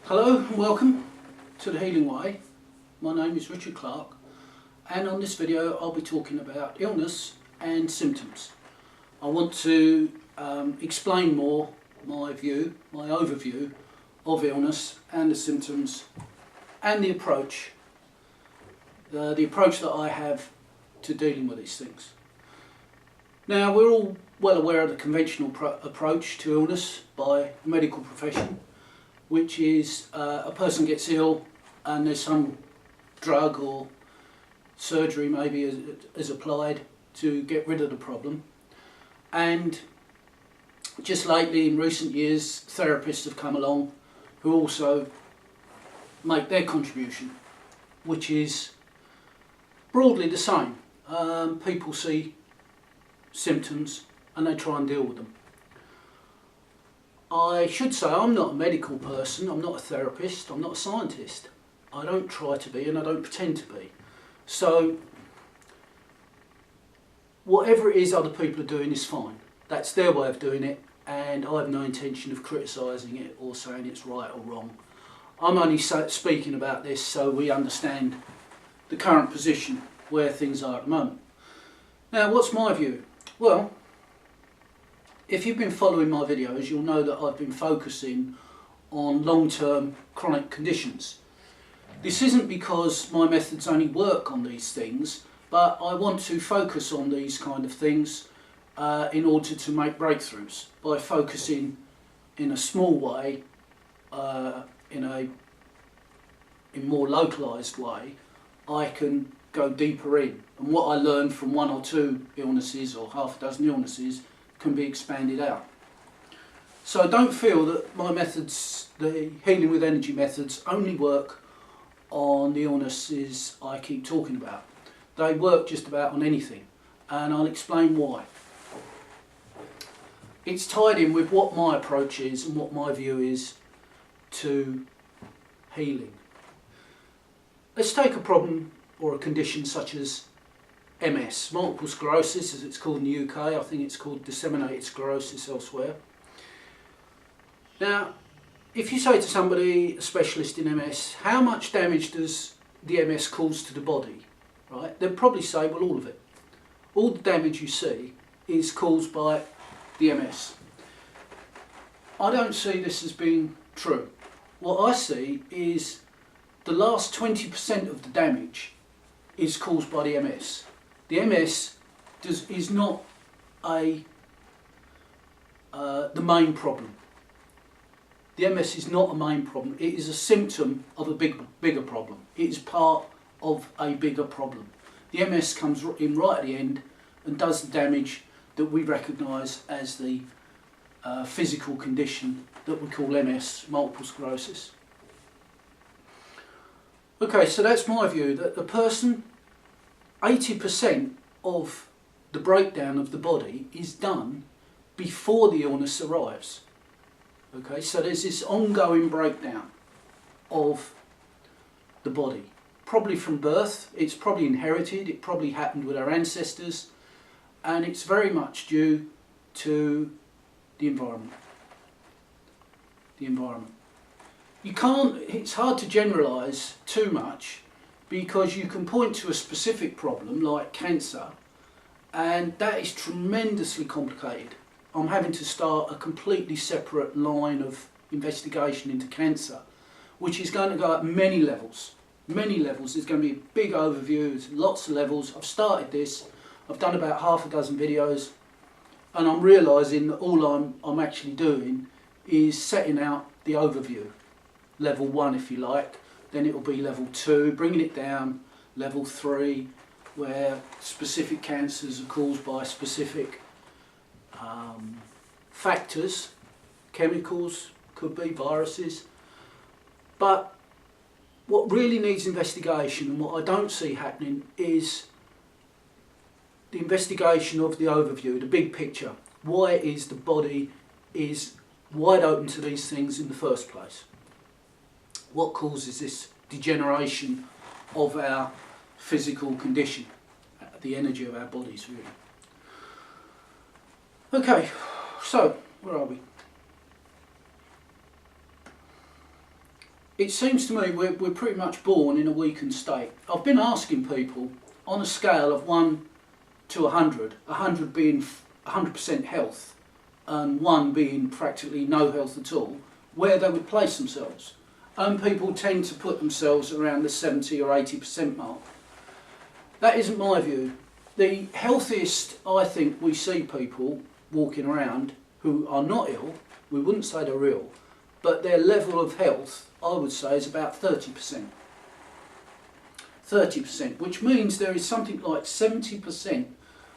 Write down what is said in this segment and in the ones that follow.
Hello and welcome to The Healing Way. My name is Richard Clark, and on this video I'll be talking about illness and symptoms. I want to explain more my overview of illness and the symptoms and the approach that I have to dealing with these things. Now, we're all well aware of the conventional approach to illness by the medical profession, which is a person gets ill and there's some drug or surgery maybe is applied to get rid of the problem. And just lately, in recent years, therapists have come along who also make their contribution, which is broadly the same. People see symptoms and they try and deal with them. I should say I'm not a medical person, I'm not a therapist, I'm not a scientist. I don't try to be and I don't pretend to be. So whatever it is other people are doing is fine. That's their way of doing it, and I have no intention of criticising it or saying it's right or wrong. I'm only speaking about this so we understand the current position where things are at the moment. Now, what's my view? Well, if you've been following my videos, you'll know that I've been focusing on long-term chronic conditions. This isn't because my methods only work on these things, but I want to focus on these kind of things in order to make breakthroughs. By focusing in a small way, in a more localised way, I can go deeper in. And what I learned from one or two illnesses or half a dozen illnesses can be expanded out. So don't feel that my methods, the healing with energy methods, only work on the illnesses I keep talking about. They work just about on anything, and I'll explain why. It's tied in with what my approach is and what my view is to healing. Let's take a problem or a condition such as MS, multiple sclerosis as it's called in the UK. I think it's called disseminated sclerosis elsewhere. Now, if you say to somebody, a specialist in MS, how much damage does the MS cause to the body? Right? They'll probably say, well, all of it. All the damage you see is caused by the MS. I don't see this as being true. What I see is the last 20% of the damage is caused by the MS. The MS is not the main problem. The MS is not a main problem. It is a symptom of a bigger problem. It is part of a bigger problem. The MS comes in right at the end and does the damage that we recognise as the physical condition that we call MS, multiple sclerosis. Okay, so that's my view, that the person, 80% of the breakdown of the body is done before the illness arrives. Okay, so there's this ongoing breakdown of the body. Probably from birth, it's probably inherited, it probably happened with our ancestors, and it's very much due to the environment. It's hard to generalise too much, because you can point to a specific problem like cancer, and that is tremendously complicated. I'm having to start a completely separate line of investigation into cancer, which is going to go at many levels. There's going to be a big overview, there's lots of levels. I've started this, I've done about half a dozen videos, and I'm realising that all I'm actually doing is setting out the overview. Level 1 if you like, then it will be level 2, bringing it down, level 3, where specific cancers are caused by specific factors, chemicals, could be viruses. But what really needs investigation, and what I don't see happening, is the investigation of the overview, the big picture. Why is the body is wide open to these things in the first place? What causes this degeneration of our physical condition, the energy of our bodies, really? Okay, so where are we? it seems to me we're pretty much born in a weakened state. I've been asking people on a scale of 1 to 100, 100 being 100% health and 1 being practically no health at all, where they would place themselves. And people tend to put themselves around the 70 or 80% mark. That isn't my view. The healthiest I think we see people walking around who are not ill, we wouldn't say they're ill, but their level of health, I would say, is about 30%. 30%, which means there is something like 70%,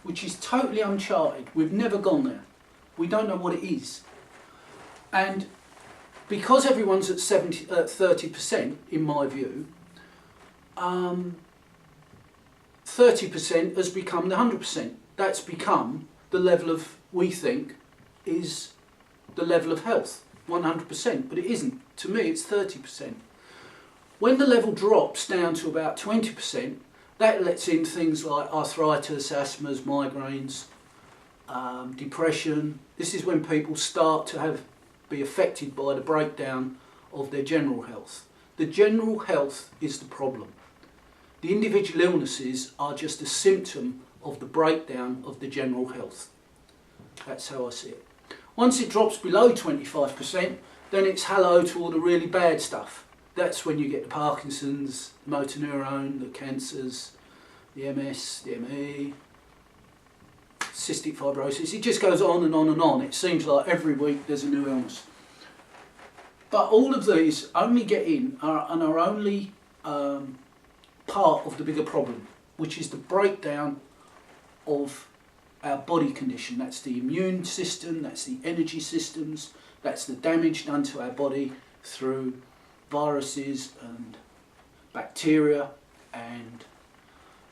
which is totally uncharted. We've never gone there. We don't know what it is. And because everyone's at 30%, in my view, 30% has become the 100%. That's become the level of, we think, is the level of health, 100%, but it isn't. To me, it's 30%. When the level drops down to about 20%, that lets in things like arthritis, asthmas, migraines, depression. This is when people start to be affected by the breakdown of their general health. The general health is the problem. The individual illnesses are just a symptom of the breakdown of the general health. That's how I see it. Once it drops below 25%, then it's hello to all the really bad stuff. That's when you get the Parkinson's, motor neurone, the cancers, the MS, the ME, cystic fibrosis. It just goes on and on and on. It seems like every week there's a new illness. But all of these only get in and are only part of the bigger problem, which is the breakdown of our body condition. That's the immune system, that's the energy systems, that's the damage done to our body through viruses and bacteria and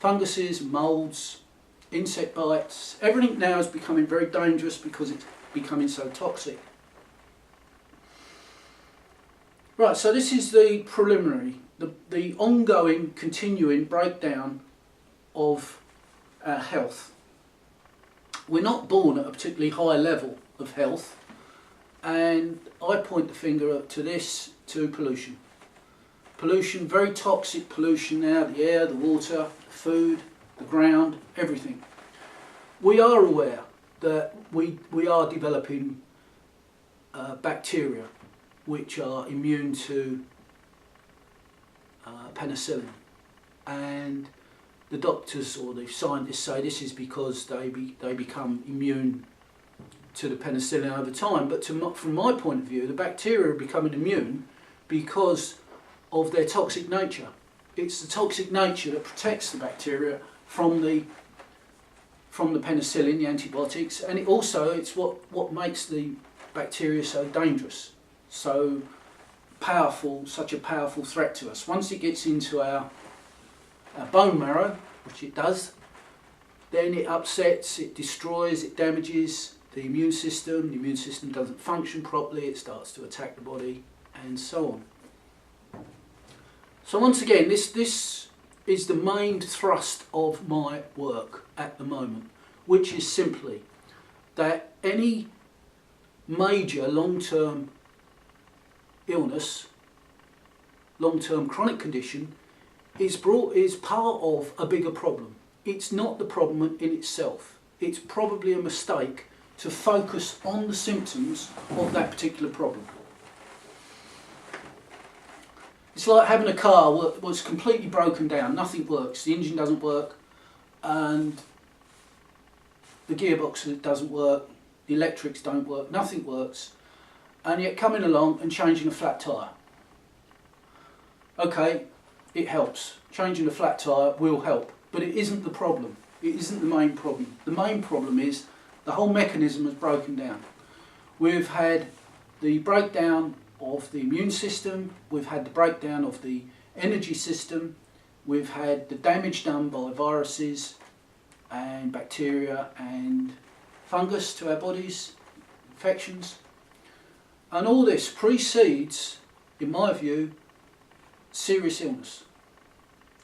funguses, moulds, insect bites. Everything now is becoming very dangerous because it's becoming so toxic. Right, so this is the preliminary, the ongoing, continuing breakdown of our health. We're not born at a particularly high level of health, and I point the finger up to this, to pollution. Pollution, very toxic pollution now, the air, the water, the food, the ground, everything. We are aware that we are developing bacteria which are immune to penicillin, and the doctors or the scientists say this is because they become immune to the penicillin over time. But from my point of view, the bacteria are becoming immune because of their toxic nature. It's the toxic nature that protects the bacteria from the penicillin, the antibiotics, and it's what makes the bacteria so dangerous, so powerful, such a powerful threat to us. Once it gets into our bone marrow, which it does, then it upsets, it destroys, it damages the immune system. The immune system doesn't function properly, it starts to attack the body, and so on. So once again, this is the main thrust of my work at the moment, which is simply that any major long-term illness, long-term chronic condition, is part of a bigger problem. It's not the problem in itself. It's probably a mistake to focus on the symptoms of that particular problem. It's like having a car that's completely broken down, nothing works, the engine doesn't work, and the gearbox doesn't work, the electrics don't work, nothing works, and yet coming along and changing a flat tyre. Okay, it helps. Changing a flat tyre will help, but it isn't the problem. It isn't the main problem. The main problem is the whole mechanism has broken down. We've had the breakdown of the immune system, we've had the breakdown of the energy system, we've had the damage done by viruses and bacteria and fungus to our bodies, infections, and all this precedes, in my view, serious illness.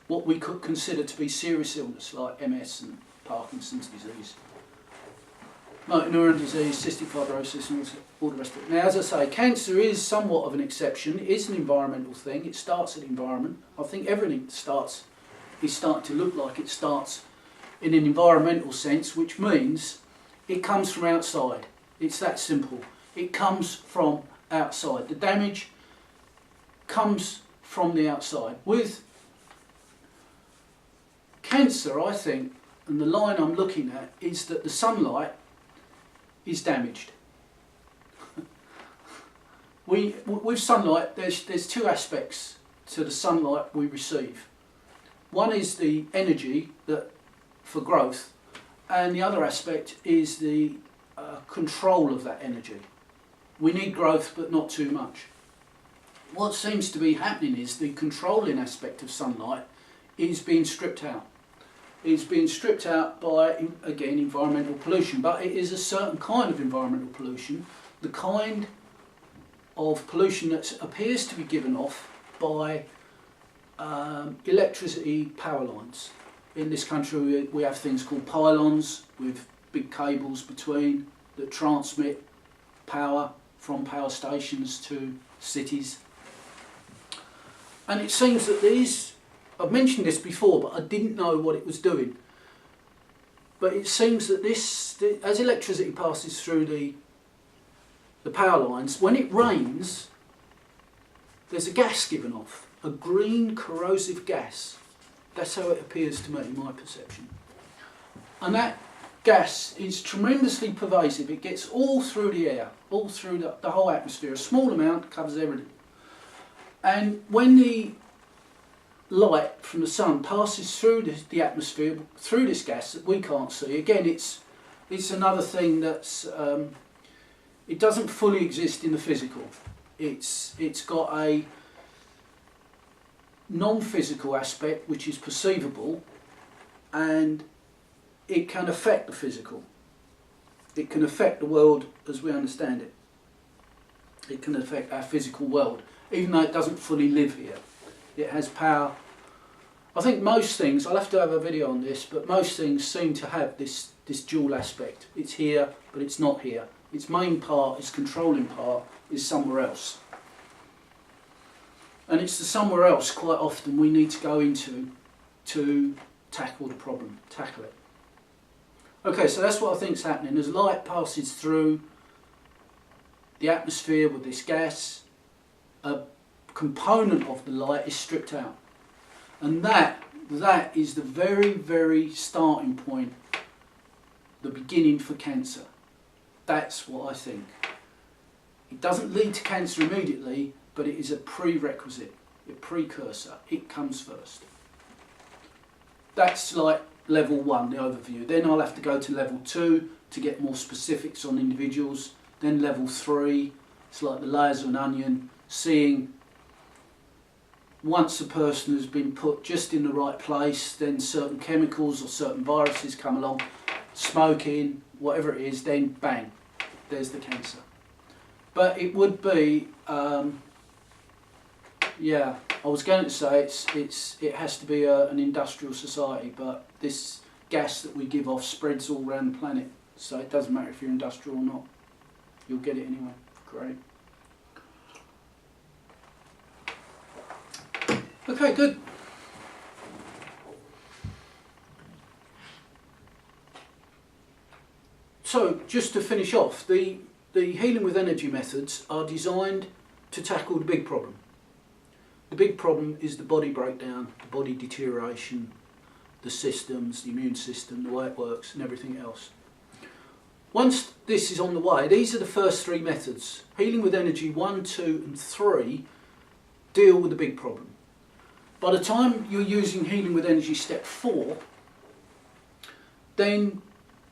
What we could consider to be serious illness, like MS and Parkinson's disease. motor neuron disease, cystic fibrosis, and all the rest of it. Now, as I say, cancer is somewhat of an exception. It is an environmental thing. It starts at the environment. I think everything is starting to look like it starts in an environmental sense, which means it comes from outside. It's that simple. It comes from outside. The damage comes from the outside. With cancer, I think, and the line I'm looking at, is that the sunlight is damaged. With sunlight, there's two aspects to the sunlight we receive. One is the energy for growth, and the other aspect is the control of that energy. We need growth, but not too much. What seems to be happening is the controlling aspect of sunlight is being stripped out. It's being stripped out by, again, environmental pollution, but it is a certain kind of environmental pollution, the kind of pollution that appears to be given off by electricity power lines. In this country we have things called pylons with big cables between that transmit power from power stations to cities. And it seems that these, I've mentioned this before, but I didn't know what it was doing. But it seems that as electricity passes through the power lines, when it rains, there's a gas given off, a green corrosive gas. That's how it appears to me, my perception. And that gas is tremendously pervasive. It gets all through the air, all through the whole atmosphere. A small amount covers everything. And when the light from the sun passes through the atmosphere, through this gas that we can't see, again, it's another thing that's, it doesn't fully exist in the physical. It's got a non-physical aspect which is perceivable, and it can affect the physical. It can affect the world as we understand it. It can affect our physical world, even though it doesn't fully live here. It has power. I think most things, I'll have to have a video on this, but most things seem to have this dual aspect. It's here, but it's not here. Its main part, its controlling part, is somewhere else. And it's the somewhere else quite often we need to go into to tackle the problem, tackle it. Okay, so that's what I think is happening. As light passes through the atmosphere with this gas, a component of the light is stripped out. And that is the very, very starting point, the beginning for cancer. That's what I think. It doesn't lead to cancer immediately, but it is a prerequisite, a precursor. It comes first. That's like level 1, the overview. Then I'll have to go to level 2 to get more specifics on individuals. Then level 3, it's like the layers of an onion, seeing once a person has been put just in the right place, then certain chemicals or certain viruses come along, smoking, whatever it is, then bang, there's the cancer. But it would be, yeah, I was going to say it has to be an industrial society, but this gas that we give off spreads all around the planet, so it doesn't matter if you're industrial or not. You'll get it anyway. Great. Okay, good. So, just to finish off, the healing with energy methods are designed to tackle the big problem. The big problem is the body breakdown, the body deterioration, the systems, the immune system, the way it works and everything else. Once this is on the way, these are the first 3 methods. Healing with energy 1, 2 and 3 deal with the big problem. By the time you're using healing with energy step 4, then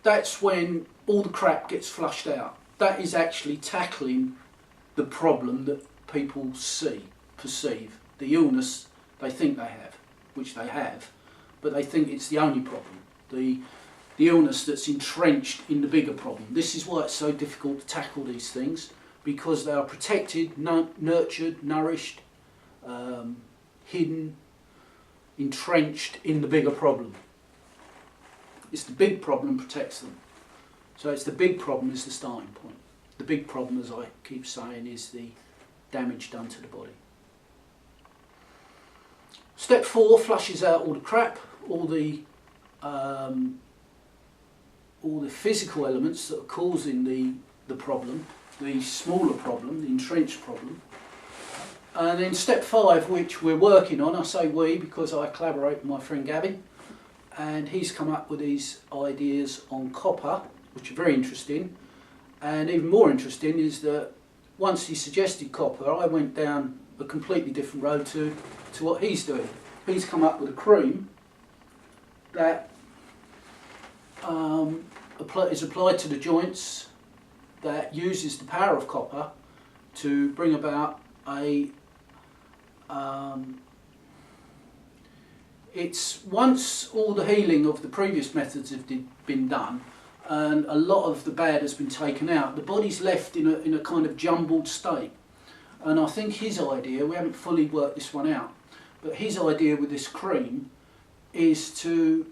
that's when all the crap gets flushed out. That is actually tackling the problem that people perceive, the illness they think they have, which they have, but they think it's the only problem, the illness that's entrenched in the bigger problem. This is why it's so difficult to tackle these things, because they are protected, nurtured, nourished, hidden, entrenched in the bigger problem. It's the big problem protects them. So it's the big problem is the starting point. The big problem, as I keep saying, is the damage done to the body. Step 4 flushes out all the crap, all the physical elements that are causing the problem, the smaller problem, the entrenched problem. And then step 5, which we're working on, I say we because I collaborate with my friend Gavin, and he's come up with these ideas on copper, which are very interesting. And even more interesting is that once he suggested copper, I went down a completely different road to what he's doing. He's come up with a cream that is applied to the joints, that uses the power of copper to bring about it's once all the healing of the previous methods have been done and a lot of the bad has been taken out, the body's left in a kind of jumbled state. And I think his idea, we haven't fully worked this one out, but his idea with this cream is to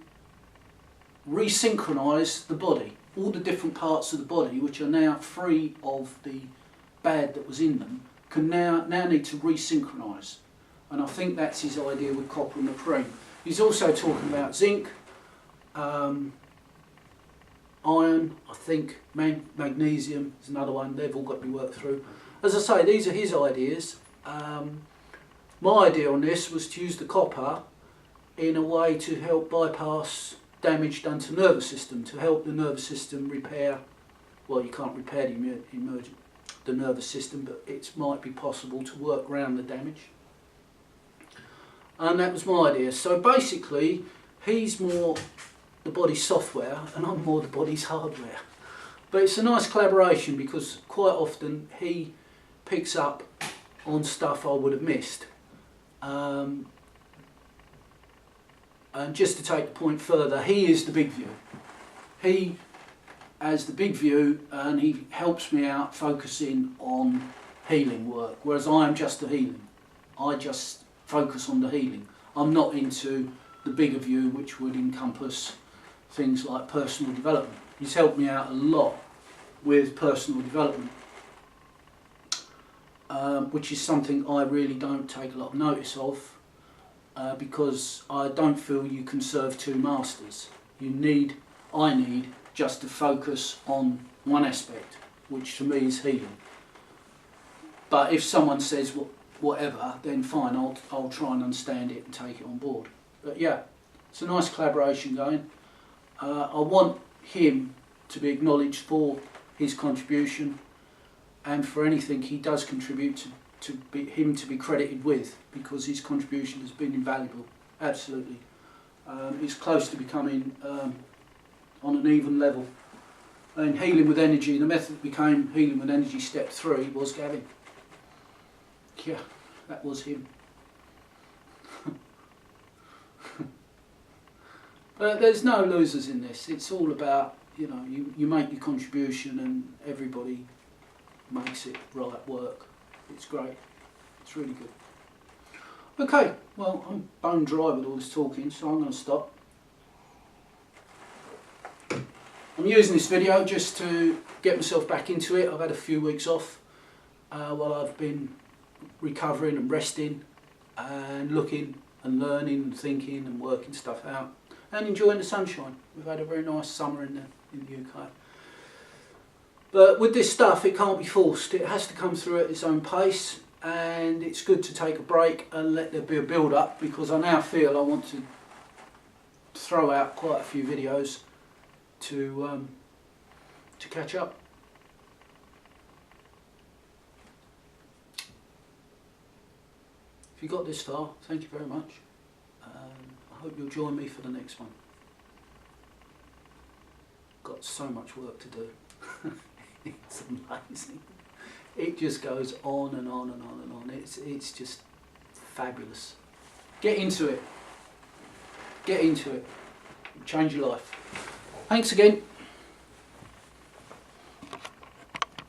resynchronize the body. All the different parts of the body, which are now free of the bad that was in them, can now need to resynchronize. And I think that's his idea with copper and the cream. He's also talking about zinc, iron, I think, magnesium is another one. They've all got to be worked through. As I say, these are his ideas. My idea on this was to use the copper in a way to help bypass damage done to the nervous system, to help the nervous system repair. Well, you can't repair the nervous system, but it might be possible to work around the damage. And that was my idea. So basically, he's more the body's software and I'm more the body's hardware. But it's a nice collaboration because quite often he picks up on stuff I would have missed. And just to take the point further, he is the big view. He has the big view and he helps me out focusing on healing work, whereas I am just the healing. I just focus on the healing. I'm not into the bigger view, which would encompass things like personal development. He's helped me out a lot with personal development, which is something I really don't take a lot of notice of, because I don't feel you can serve two masters. I need just to focus on one aspect, which to me is healing. But if someone says whatever, then fine, I'll try and understand it and take it on board. But yeah, it's a nice collaboration going. I want him to be acknowledged for his contribution and for anything he does contribute to be credited with, because his contribution has been invaluable, absolutely. He's close to becoming on an even level. And Healing with Energy, the method that became Healing with Energy Step 3 was Gavin. Yeah, that was him. But there's no losers in this. It's all about, you make your contribution and everybody makes it right work. It's great. It's really good. Okay, well, I'm bone dry with all this talking, so I'm going to stop. I'm using this video just to get myself back into it. I've had a few weeks off while I've been recovering and resting and looking and learning and thinking and working stuff out and enjoying the sunshine. We've had a very nice summer in the UK. But with this stuff, it can't be forced. It has to come through at its own pace, and it's good to take a break and let there be a build-up, because I now feel I want to throw out quite a few videos to catch up. If you got this far, thank you very much. I hope you'll join me for the next one. Got so much work to do. It's amazing. It just goes on and on and on and on. It's just fabulous. Get into it. Get into it. Change your life. Thanks again.